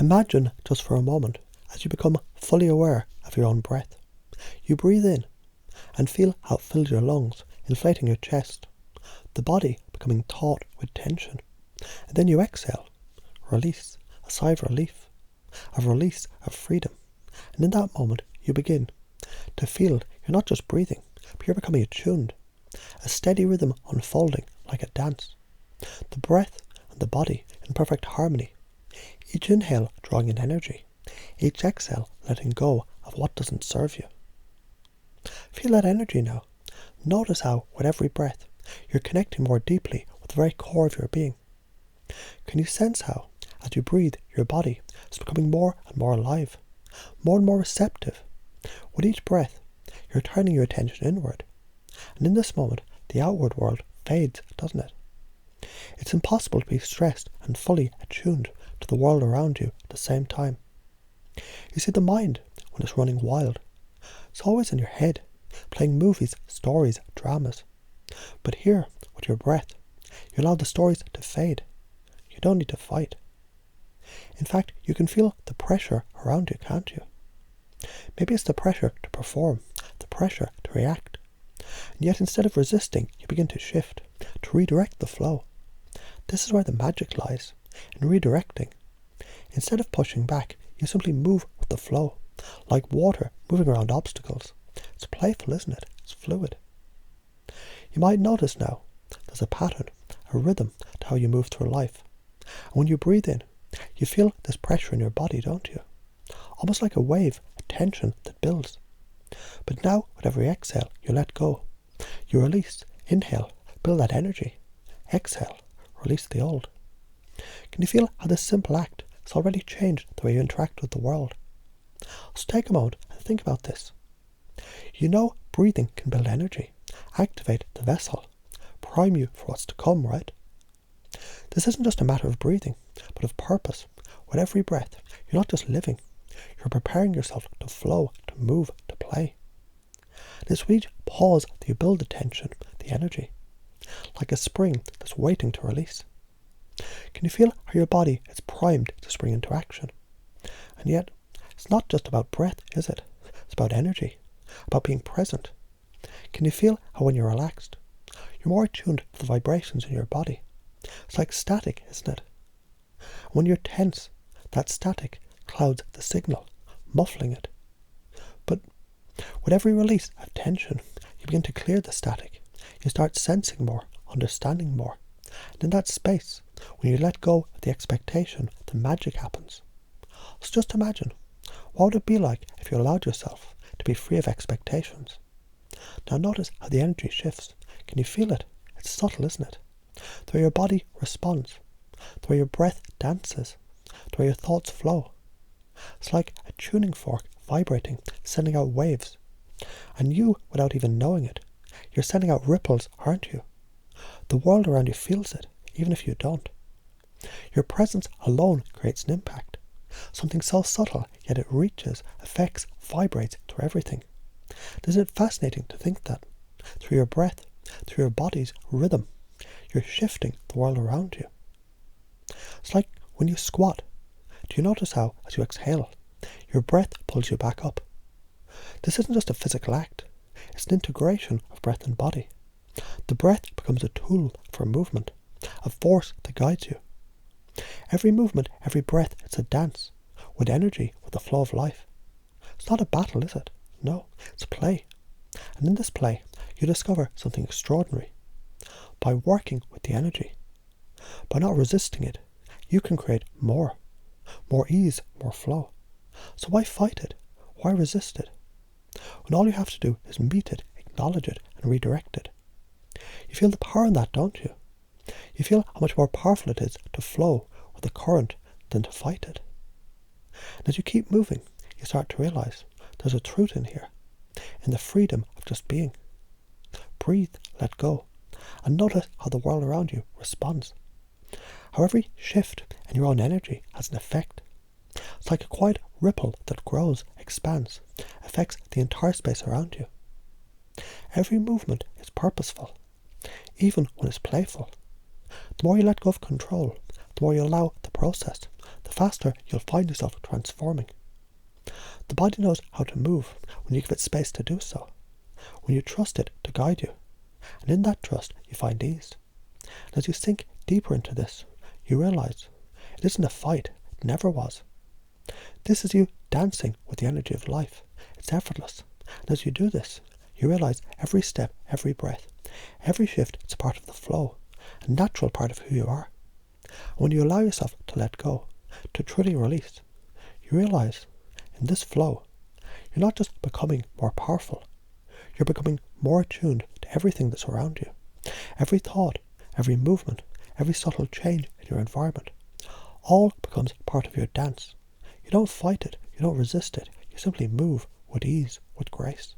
Imagine just for a moment as you become fully aware of your own breath. You breathe in and feel how it fills your lungs, inflating your chest, the body becoming taut with tension. And then you exhale, release, a sigh of relief, of release, of freedom. And in that moment you begin to feel you're not just breathing, but you're becoming attuned, a steady rhythm unfolding like a dance. The breath and the body in perfect harmony. Each inhale drawing in energy, each exhale letting go of what doesn't serve you. Feel that energy now. Notice how, with every breath, you're connecting more deeply with the very core of your being. Can you sense how, as you breathe, your body is becoming more and more alive, more and more receptive? With each breath, you're turning your attention inward. And in this moment, the outward world fades, doesn't it? It's impossible to be stressed and fully attuned to the world around you at the same time. You see, the mind, when it's running wild, it's always in your head, playing movies, stories, dramas. But here, with your breath, you allow the stories to fade. You don't need to fight. In fact, you can feel the pressure around you, can't you? Maybe it's the pressure to perform, the pressure to react. And yet instead of resisting, you begin to shift, to redirect the flow. This is where the magic lies, in redirecting. Instead of pushing back, you simply move with the flow, like water moving around obstacles. It's playful, isn't it? It's fluid. You might notice now, there's a pattern, a rhythm to how you move through life. And when you breathe in, you feel this pressure in your body, don't you? Almost like a wave, a tension that builds. But now, with every exhale, you let go. You release, inhale, build that energy. Exhale, release the old. Can you feel how this simple act has already changed the way you interact with the world? So take a moment and think about this. You know breathing can build energy, activate the vessel, prime you for what's to come, right? This isn't just a matter of breathing, but of purpose. With every breath, you're not just living, you're preparing yourself to flow, to move, to play. It's with each pause that you build the tension, the energy, like a spring that's waiting to release. Can you feel how your body is primed to spring into action? And yet, it's not just about breath, is it? It's about energy, about being present. Can you feel how when you're relaxed, you're more attuned to the vibrations in your body? It's like static, isn't it? When you're tense, that static clouds the signal, muffling it. But with every release of tension, you begin to clear the static. You start sensing more, understanding more. And in that space, when you let go of the expectation, the magic happens. So just imagine, what would it be like if you allowed yourself to be free of expectations? Now notice how the energy shifts. Can you feel it? It's subtle, isn't it? The way your body responds, the way your breath dances, the way your thoughts flow. It's like a tuning fork vibrating, sending out waves. And you, without even knowing it, you're sending out ripples, aren't you? The world around you feels it, even if you don't. Your presence alone creates an impact. Something so subtle, yet it reaches, affects, vibrates through everything. Isn't it fascinating to think that, through your breath, through your body's rhythm, you're shifting the world around you? It's like when you squat. Do you notice how, as you exhale, your breath pulls you back up? This isn't just a physical act. It's an integration of breath and body. The breath becomes a tool for movement, a force that guides you. Every movement, every breath, it's a dance, with energy, with the flow of life. It's not a battle, is it? No, it's play. And in this play, you discover something extraordinary. By working with the energy, by not resisting it, you can create more ease, more flow. So why fight it? Why resist it? When all you have to do is meet it, acknowledge it, and redirect it. You feel the power in that, don't you? You feel how much more powerful it is to flow with the current than to fight it. And as you keep moving, you start to realize there's a truth in here, in the freedom of just being. Breathe, let go, and notice how the world around you responds. How every shift in your own energy has an effect. It's like a quiet ripple that grows, expands, affects the entire space around you. Every movement is purposeful, even when it's playful. The more you let go of control, the more you allow the process, the faster you'll find yourself transforming. The body knows how to move when you give it space to do so, when you trust it to guide you, and in that trust you find ease. And as you sink deeper into this, you realise it isn't a fight, it never was. This is you dancing with the energy of life. It's effortless. And as you do this, you realise every step, every breath, every shift is a part of the flow, a natural part of who you are. And when you allow yourself to let go, to truly release, you realise in this flow, you're not just becoming more powerful, you're becoming more attuned to everything that's around you. Every thought, every movement, every subtle change in your environment, all becomes part of your dance. You don't fight it, you don't resist it, you simply move with ease, with grace.